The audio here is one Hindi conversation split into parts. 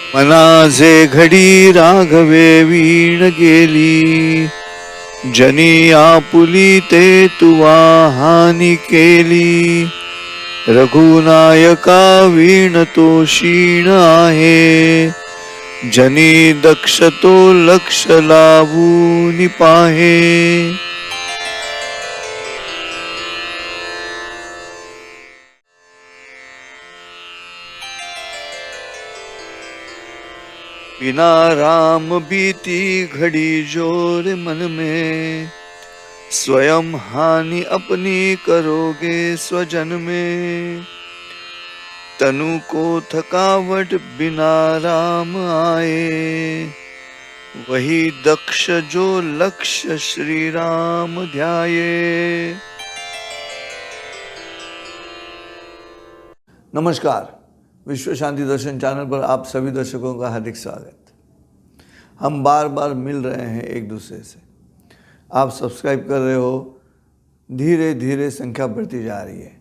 मनाचे घडी राघवे वीण गेली, जनी आपुली ते तुवा हानी केली. रघुनायका वीण तो क्षीण आहे, जनी दक्ष तो लक्ष लावून पाहे. बिना राम बीती घड़ी जोर मन में, स्वयं हानि अपनी करोगे स्वजन में. तनु को थकावट बिना राम आए, वही दक्ष जो लक्ष्य श्री राम ध्याये. नमस्कार, विश्व शांति दर्शन चैनल पर आप सभी दर्शकों का हार्दिक स्वागत. हम बार बार मिल रहे हैं एक दूसरे से, आप सब्सक्राइब कर रहे हो, धीरे धीरे संख्या बढ़ती जा रही है.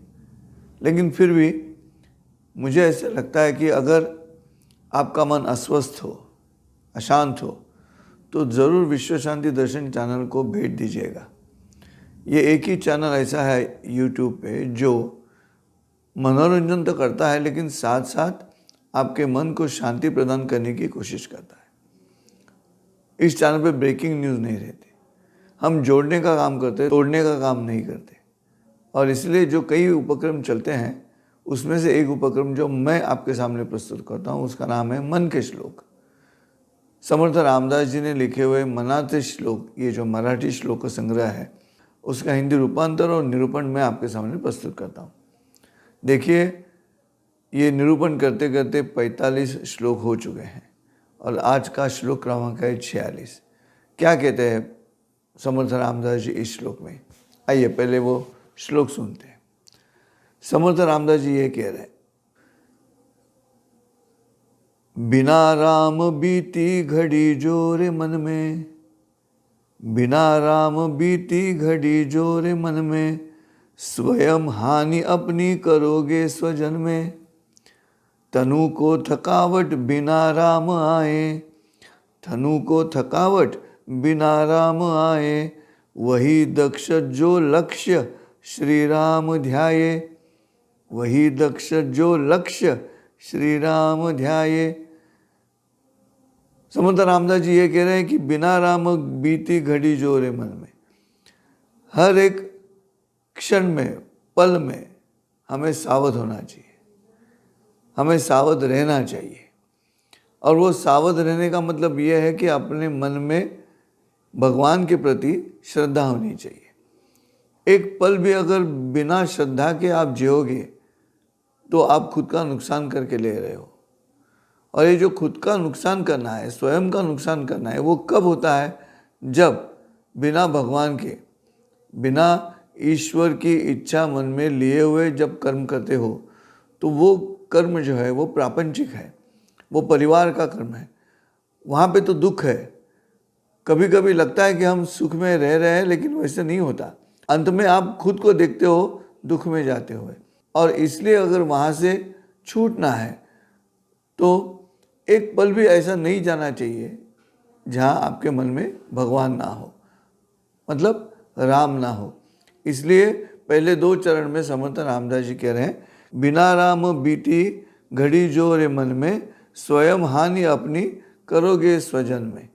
लेकिन फिर भी मुझे ऐसा लगता है कि अगर आपका मन अस्वस्थ हो, अशांत हो, तो ज़रूर विश्व शांति दर्शन चैनल को भेंट दीजिएगा. ये एक ही चैनल ऐसा है यूट्यूब पे जो मनोरंजन तो करता है, लेकिन साथ साथ आपके मन को शांति प्रदान करने की कोशिश करता है. इस चैनल पे ब्रेकिंग न्यूज़ नहीं रहती. हम जोड़ने का काम करते हैं, तोड़ने का काम नहीं करते. और इसलिए जो कई उपक्रम चलते हैं, उसमें से एक उपक्रम जो मैं आपके सामने प्रस्तुत करता हूँ, उसका नाम है मन के श्लोक. समर्थ रामदास जी ने लिखे हुए मनाते श्लोक, ये जो मराठी श्लोक का संग्रह है, उसका हिंदी रूपांतर और निरूपण मैं आपके सामने प्रस्तुत करता हूँ. देखिए, ये निरूपण करते करते 45 श्लोक हो चुके हैं और आज का श्लोक क्रमांक है 46. क्या कहते हैं समर्थ रामदास जी इस श्लोक में? आइए पहले वो श्लोक सुनते हैं. समर्थ रामदास जी ये कह रहे हैं, बिना राम बीती घड़ी जोरे मन में, बिना राम बीती घड़ी जोरे मन में, स्वयं हानि अपनी करोगे स्वजन में. तनु को थकावट बिना राम आए, तनु को थकावट बिना राम आए, वही दक्ष जो लक्ष्य श्री राम ध्याये, वही दक्ष जो लक्ष्य श्री राम ध्याये. समर्थ रामदास जी ये कह रहे हैं कि बिना राम बीती घड़ी जोरे मन में, हर एक क्षण में, पल में हमें सावध होना चाहिए, हमें सावध रहना चाहिए. और वो सावध रहने का मतलब ये है कि अपने मन में भगवान के प्रति श्रद्धा होनी चाहिए. एक पल भी अगर बिना श्रद्धा के आप जियोगे तो आप खुद का नुकसान करके ले रहे हो. और ये जो खुद का नुकसान करना है, स्वयं का नुकसान करना है, वो कब होता है? जब बिना भगवान के, बिना ईश्वर की इच्छा मन में लिए हुए जब कर्म करते हो, तो वो कर्म जो है वो प्रापंचिक है, वो परिवार का कर्म है. वहाँ पे तो दुख है. कभी कभी लगता है कि हम सुख में रह रहे हैं, लेकिन वैसे नहीं होता. अंत में आप खुद को देखते हो दुख में जाते हुए. और इसलिए अगर वहाँ से छूटना है तो एक पल भी ऐसा नहीं जाना चाहिए जहाँ आपके मन में भगवान ना हो, मतलब राम ना हो. इसलिए पहले 2 चरण में समर्थ रामदास जी कह रहे हैं, बिना राम बीती घड़ी जोरे मन में, स्वयं हानि अपनी करोगे स्वजन में.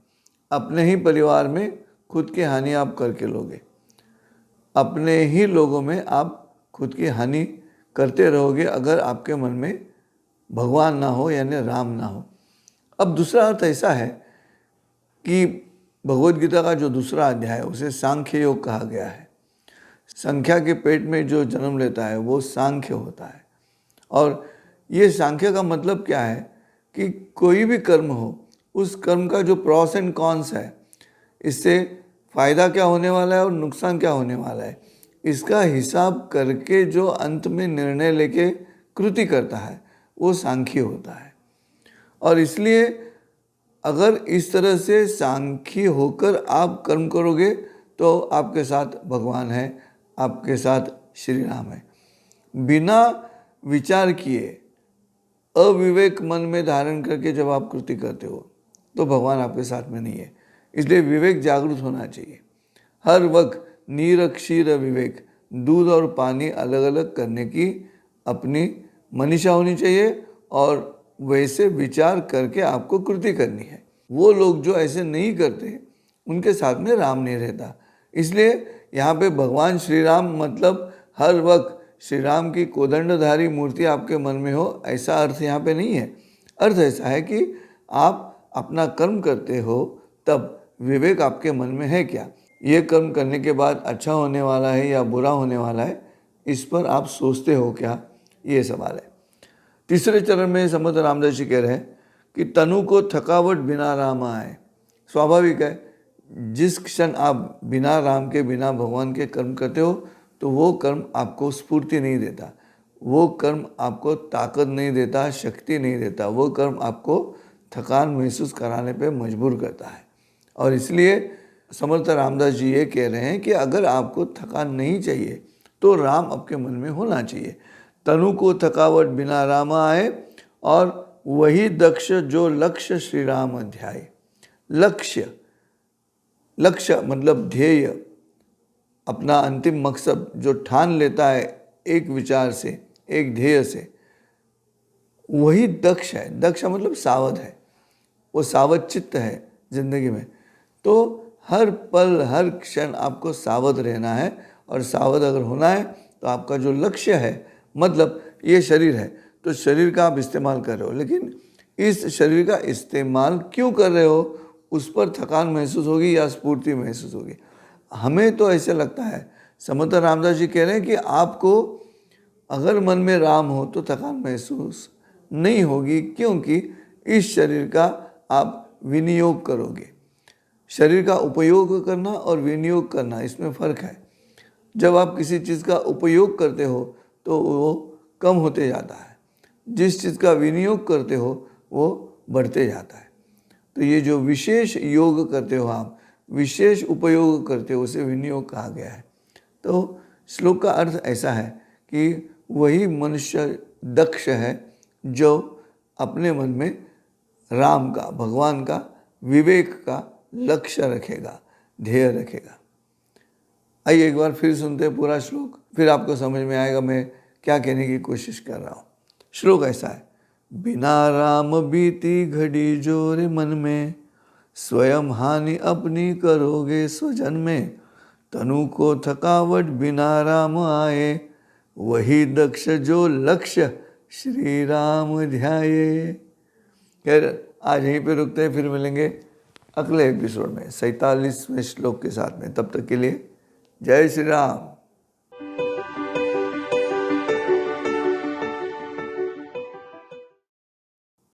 अपने ही परिवार में खुद की हानि आप करके लोगे, अपने ही लोगों में आप खुद की हानि करते रहोगे अगर आपके मन में भगवान ना हो, यानी राम ना हो. अब दूसरा अर्थ ऐसा है कि भगवद गीता का जो दूसरा अध्याय है उसे सांख्य योग कहा गया है. संख्या के पेट में जो जन्म लेता है वो सांख्य होता है. और ये सांख्य का मतलब क्या है कि कोई भी कर्म हो, उस कर्म का जो प्रॉस एंड कॉन्स है, इससे फ़ायदा क्या होने वाला है और नुकसान क्या होने वाला है, इसका हिसाब करके जो अंत में निर्णय लेके कृति करता है, वो सांख्य होता है. और इसलिए अगर इस तरह से सांख्य होकर आप कर्म करोगे तो आपके साथ भगवान है, आपके साथ श्री राम है. बिना विचार किए अविवेक मन में धारण करके जब आप कृति करते हो तो भगवान आपके साथ में नहीं है। इसलिए विवेक जागृत होना चाहिए। हर वक्त नीर क्षीर विवेक, दूध और पानी अलग अलग करने की अपनी मनीषा होनी चाहिए और वैसे विचार करके आपको कृति करनी है। वो लोग जो ऐसे नहीं करते उनके साथ में राम नहीं रहता। इसलिए यहाँ पे भगवान श्री राम मतलब हर वक्त श्री राम की कोदंडधारी मूर्ति आपके मन में हो, ऐसा अर्थ यहाँ पे नहीं है। अर्थ ऐसा है कि आप अपना कर्म करते हो तब विवेक आपके मन में है क्या, ये कर्म करने के बाद अच्छा होने वाला है या बुरा होने वाला है, इस पर आप सोचते हो क्या, ये सवाल है। तीसरे चरण में समर्थ रामदास जी कह रहे हैं कि तनु को थकावट बिना राम आए। स्वाभाविक है, जिस क्षण आप बिना राम के, बिना भगवान के कर्म करते हो तो वो कर्म आपको स्फूर्ति नहीं देता, वो कर्म आपको ताकत नहीं देता, शक्ति नहीं देता, वो कर्म आपको थकान महसूस कराने पे मजबूर करता है। और इसलिए समर्थ रामदास जी ये कह रहे हैं कि अगर आपको थकान नहीं चाहिए तो राम आपके मन में होना चाहिए। तनु को थकावट बिना राम आए और वही दक्ष जो लक्ष्य श्री राम अध्याय। लक्ष्य, लक्ष्य मतलब ध्येय, अपना अंतिम मकसद जो ठान लेता है एक विचार से, एक ध्येय से, वही दक्ष है। दक्ष मतलब सावध है, वो सावध चित्त है जिंदगी में। तो हर पल हर क्षण आपको सावध रहना है, और सावध अगर होना है तो आपका जो लक्ष्य है, मतलब ये शरीर है तो शरीर का आप इस्तेमाल कर रहे हो, लेकिन इस शरीर का इस्तेमाल क्यों कर रहे हो उस पर थकान महसूस होगी या स्फूर्ति महसूस होगी। हमें तो ऐसे लगता है, समर्थ रामदास जी कह रहे हैं कि आपको अगर मन में राम हो तो थकान महसूस नहीं होगी, क्योंकि इस शरीर का आप विनियोग करोगे। शरीर का उपयोग करना और विनियोग करना, इसमें फ़र्क है। जब आप किसी चीज़ का उपयोग करते हो तो वो कम होते जाता है, जिस चीज़ का विनियोग करते हो वो बढ़ते जाता है। तो ये जो विशेष योग करते हो आप, विशेष उपयोग करते हो, उसे विनियोग कहा गया है। तो श्लोक का अर्थ ऐसा है कि वही मनुष्य दक्ष है जो अपने मन में राम का, भगवान का, विवेक का लक्ष्य रखेगा, ध्येय रखेगा। आइए एक बार फिर सुनते हैं पूरा श्लोक, फिर आपको समझ में आएगा मैं क्या कहने की कोशिश कर रहा हूँ। श्लोक ऐसा है, बिना राम बीती घड़ी जोरे मन में, स्वयं हानि अपनी करोगे स्वजन में। तनु को थकावट बिना राम आए, वही दक्ष जो लक्ष्य श्री राम ध्याये। खैर आज यहीं पे रुकते हैं, फिर मिलेंगे अगले एपिसोड में 47वें श्लोक के साथ में। तब तक के लिए जय श्री राम।